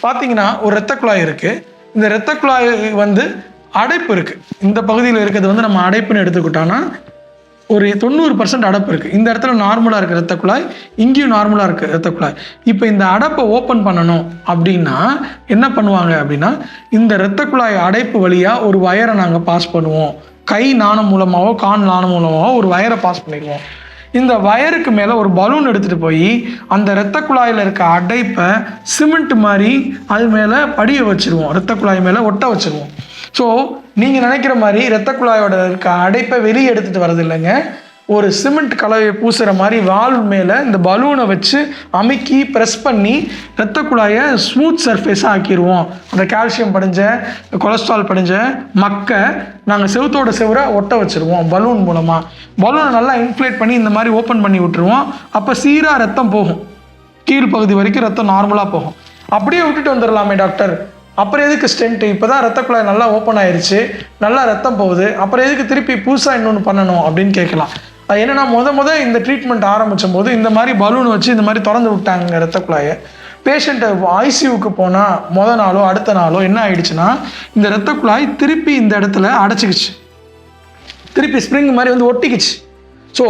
பார்த்தீங்கன்னா ஒரு இரத்த குழாய் இருக்குது. இந்த இரத்த குழாய் வந்து அடைப்பு இருக்குது. இந்த பகுதியில் இருக்கிறது வந்து நம்ம அடைப்புன்னு எடுத்துக்கிட்டோன்னா ஒரு 90% அடைப்பு இருக்குது. இந்த இடத்துல நார்மலாக இருக்குது இரத்த குழாய், இங்கேயும் நார்மலாக இருக்குது இரத்த குழாய். இப்போ இந்த அடைப்பை ஓப்பன் பண்ணணும் அப்படின்னா என்ன பண்ணுவாங்க அப்படின்னா, இந்த இரத்த குழாய் அடைப்பு வழியாக ஒரு வயரை நாங்கள் பாஸ் பண்ணுவோம். கை நாணம் மூலமாகவோ கான் நாணம் மூலமாகவோ ஒரு வயரை பாஸ் பண்ணிடுவோம். இந்த வயருக்கு மேலே ஒரு பலூன் எடுத்துகிட்டு போய் அந்த இரத்த குழாயில் இருக்க அடைப்பை சிமெண்ட் மாதிரி அது மேலே படிய வச்சுருவோம், இரத்த குழாய் மேலே ஒட்ட வச்சுருவோம். ஸோ நீங்கள் நினைக்கிற மாதிரி இரத்த குழாயோட இருக்க அடைப்பை வெளியே எடுத்துகிட்டு வரது இல்லைங்க. ஒரு சிமெண்ட் கலவையை பூசுகிற மாதிரி வால்வ் மேலே இந்த பலூனை வச்சு அமுக்கி ப்ரெஸ் பண்ணி இரத்த குழாயை ஸ்மூத் சர்ஃபேஸாக ஆக்கிடுவோம். அந்த கால்சியம் படிஞ்ச கொலஸ்ட்ரால் படிஞ்ச மக்கை நாங்கள் செவுத்தோட செவரை ஒட்ட வச்சுருவோம் பலூன் மூலமாக. பலூனை நல்லா இன்ஃப்ளேட் பண்ணி இந்த மாதிரி ஓப்பன் பண்ணி விட்டுருவோம். அப்போ சீராக ரத்தம் போகும், கீழ்ப்பகுதி வரைக்கும் ரத்தம் நார்மலாக போகும். அப்படியே விட்டுட்டு வந்துடலாமே டாக்டர், அப்புறம் எதுக்கு ஸ்டென்ட்டு? இப்போ தான் ரத்த குழாய் நல்லா ஓப்பன் ஆயிடுச்சு, நல்லா ரத்தம் போகுது, அப்புறம் எதுக்கு திருப்பி புதுசாக இன்னொன்று பண்ணணும் அப்படின்னு கேட்கலாம். அது என்னென்னா முத இந்த ட்ரீட்மெண்ட் ஆரம்பிச்சும் போது இந்த மாதிரி பலூன் வச்சு இந்த மாதிரி திறந்து விட்டாங்க ரத்த குழாயை. பேஷண்ட்டை ஐசியூவுக்கு போனால் மொதல் நாளோ அடுத்த நாளோ என்ன ஆயிடுச்சுன்னா, இந்த ரத்த குழாய் திருப்பி இந்த இடத்துல அடைச்சிக்கிச்சு, திருப்பி ஸ்ப்ரிங் மாதிரி வந்து ஒட்டிக்கிச்சு. ஸோ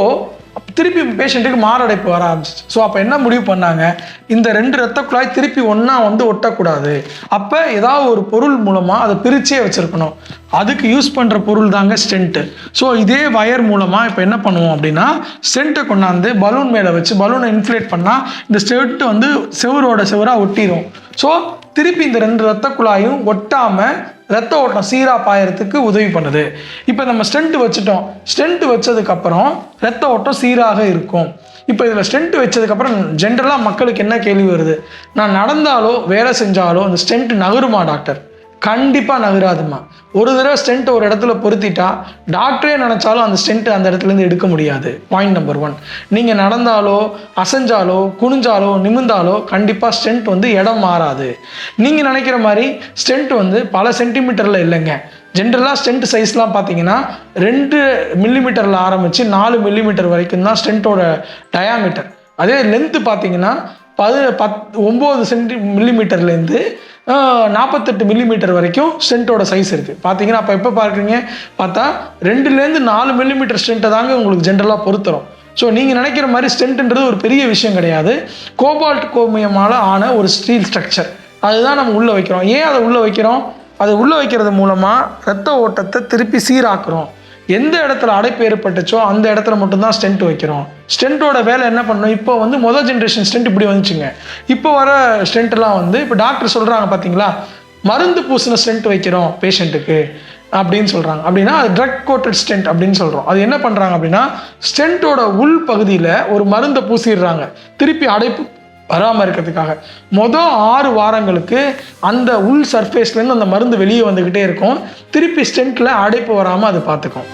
திருப்பி பேஷண்ட்டுக்கு மாரடைப்பு வர ஆரம்பிச்சிச்சு. ஸோ அப்போ என்ன முடிவு பண்ணாங்க, இந்த 2 இரத்த குழாய் திருப்பி ஒன்றா வந்து ஒட்டக்கூடாது. அப்போ ஏதாவது ஒரு பொருள் மூலமாக அதை பிரிச்சே வச்சுருக்கணும். அதுக்கு யூஸ் பண்ணுற பொருள் தாங்க ஸ்டென்ட்டு. ஸோ இதே வயர் மூலமாக இப்போ என்ன பண்ணுவோம் அப்படின்னா, ஸ்டென்ட்டை கொண்டாந்து பலூன் மேலே வச்சு பலூனை இன்ஃப்ளேட் பண்ணால் இந்த ஸ்டென்ட்டு வந்து செவரோட செவராக ஒட்டிடும். ஸோ திருப்பி இந்த 2 இரத்த குழாயும் ஒட்டாமல் ரத்த ஓட்டம் சீராக பாயறதுக்கு உதவி பண்ணுது. இப்போ நம்ம ஸ்டென்ட் வச்சுட்டோம், ஸ்டென்ட் வச்சதுக்கப்புறம் ரத்த ஓட்டம் சீராக இருக்கும். இப்போ இதில் ஸ்டென்ட் வச்சதுக்கப்புறம் ஜென்ரலாக மக்களுக்கு என்ன கேள்வி வருது, நான் நடந்தாலோ வேலை செஞ்சாலோ அந்த ஸ்டென்ட் நகருமா டாக்டர்? கண்டிப்பாக நகராதுமா. ஒரு தடவை ஸ்டென்ட் ஒரு இடத்துல பொருத்திட்டா டாக்டரே நினச்சாலும் அந்த ஸ்டென்ட் அந்த இடத்துலேருந்து எடுக்க முடியாது. Point number 1. நீங்கள் நடந்தாலோ அசைஞ்சாலோ குனிஞ்சாலோ நிமிந்தாலோ கண்டிப்பாக ஸ்டென்ட் வந்து இடம் மாறாது. நீங்கள் நினைக்கிற மாதிரி ஸ்டென்ட் வந்து பல சென்டிமீட்டரில் இல்லைங்க. ஜென்ரலாக ஸ்டென்ட் சைஸ்லாம் பார்த்தீங்கன்னா 2 மில்லிமீட்டரில் ஆரம்பித்து 4 மில்லிமீட்டர் வரைக்கும் தான் ஸ்டென்ட்டோட டயாமீட்டர். அதே லென்த்து பார்த்தீங்கன்னா 9 மில்லிமீட்டர்லேருந்து 48 மில்லிமீட்டர் வரைக்கும் ஸ்டென்ட்டோட சைஸ் இருக்குது. பார்த்தீங்கன்னா அப்போ எப்போ பார்க்குறீங்க பார்த்தா 2லேருந்து 4 மில்லிமீட்டர் ஸ்டென்ட்டை தாங்க உங்களுக்கு ஜென்ரலாக பொருத்துறோம். ஸோ நீங்கள் நினைக்கிற மாதிரி ஸ்டென்ட்ன்றது ஒரு பெரிய விஷயம் கிடையாது. கோபால்ட் குரோமியமால் ஆன ஒரு ஸ்டீல் ஸ்ட்ரக்சர், அதுதான் நம்ம உள்ளே வைக்கிறோம். ஏன் அதை உள்ளே வைக்கிறோம்? அதை உள்ளே வைக்கிறது மூலமாக ரத்த ஓட்டத்தை திருப்பி சீராக்குறோம். எந்த இடத்துல அடைப்பு ஏற்பட்டுச்சோ அந்த இடத்துல மட்டும்தான் ஸ்டென்ட் வைக்கிறோம். ஸ்டென்ட்டோட வேலை என்ன பண்ணணும், இப்போ வந்து முதல் ஜென்ரேஷன் ஸ்டென்ட் இப்படி வந்துச்சுங்க. இப்போ வர ஸ்டென்ட்லாம் வந்து இப்போ டாக்டர் சொல்கிறாங்க பார்த்தீங்களா, மருந்து பூசின ஸ்டென்ட் வைக்கிறோம் பேஷண்ட்டுக்கு அப்படின்னு சொல்கிறாங்க. அப்படின்னா அது ட்ரக் கோட்டட் ஸ்டென்ட் அப்படின்னு சொல்கிறோம். அது என்ன பண்ணுறாங்க அப்படின்னா, ஸ்டென்ட்டோட உள் பகுதியில் ஒரு மருந்தை பூசிடுறாங்க திருப்பி அடைப்பு வராமல் இருக்கிறதுக்காக. மொதல் 6 வாரங்களுக்கு அந்த உள் சர்ஃபேஸ்லேருந்து அந்த மருந்து வெளியே வந்துக்கிட்டே இருக்கும். திருப்பி ஸ்டென்ட்டில் அடைப்பு வராமல் அது பார்த்துக்கும்.